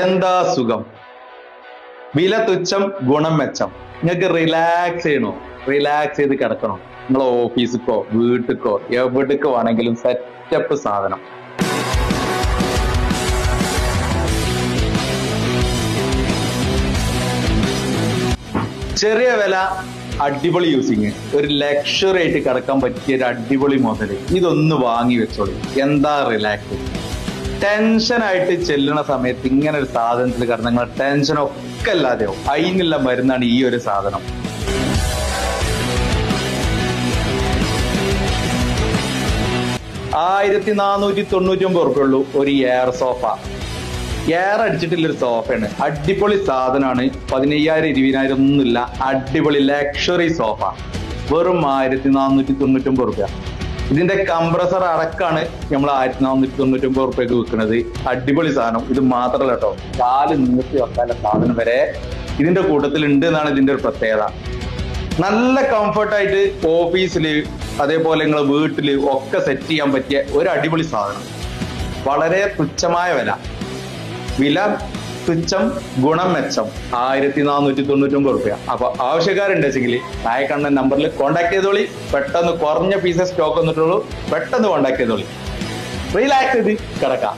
എന്താ സുഖം, വില തുച്ഛം, ഗുണം മെച്ചം. നിങ്ങൾക്ക് റിലാക്സ് ചെയ്യണോ? റിലാക്സ് ചെയ്ത് കിടക്കണോ? നിങ്ങൾ ഓഫീസിക്കോ വീട്ടിക്കോ എവിടേക്കോ ആണെങ്കിലും സെറ്റപ്പ് സാധനം. ചെറിയ വില, അടിപൊളി യൂസിങ്, ഒരു ലക്ഷറി ആയിട്ട് കിടക്കാൻ പറ്റിയ ഒരു അടിപൊളി മുതല്. ഇതൊന്ന് വാങ്ങി വെച്ചോളൂ. എന്താ റിലാക്സ്. ടെൻഷനായിട്ട് ചെല്ലുന്ന സമയത്ത് ഇങ്ങനെ ഒരു സാധനത്തിൽ കിടന്ന നിങ്ങളെ ടെൻഷനൊക്കെ അല്ലാതെയാവും. അതിനുള്ള മരുന്നാണ് ഈ ഒരു സാധനം. ₹1499 ഒരു എയർ സോഫ. എയർ അടിച്ചിട്ടുള്ളൊരു സോഫയാണ്. അടിപൊളി സാധനമാണ്. 15,000 20,000 ഒന്നുമില്ല. അടിപൊളി ലക്ഷറി സോഫ. വെറും ₹1499. ഇതിന്റെ കംപ്രസർ അടക്കാണ് നമ്മൾ ₹1499 വിൽക്കുന്നത്. അടിപൊളി സാധനം. ഇത് മാത്രമല്ല കേട്ടോ, കാല് നീർത്തി വെക്കാനുള്ള സാധനം വരെ ഇതിന്റെ കൂട്ടത്തിൽ ഉണ്ട് എന്നാണ് ഇതിന്റെ ഒരു പ്രത്യേകത. നല്ല കംഫർട്ടായിട്ട് ഓഫീസില് അതേപോലെ നിങ്ങൾ വീട്ടില് ഒക്കെ സെറ്റ് ചെയ്യാൻ പറ്റിയ ഒരു അടിപൊളി സാധനം. വളരെ തുച്ഛമായ വില തുച്ഛം, ഗുണം മെച്ചം. ₹1499. അപ്പൊ ആവശ്യക്കാരുണ്ടെങ്കിൽ താഴെ കണ്ട നമ്പറിൽ കോൺടാക്ട് ചെയ്തോളി. പെട്ടെന്ന് കുറഞ്ഞ പീസസ് സ്റ്റോക്ക് വന്നിട്ടുള്ളൂ. പെട്ടെന്ന് കോൺടാക്ട് ചെയ്തോളി. റിലാക്സ് ചെയ്ത് കിടക്കാം.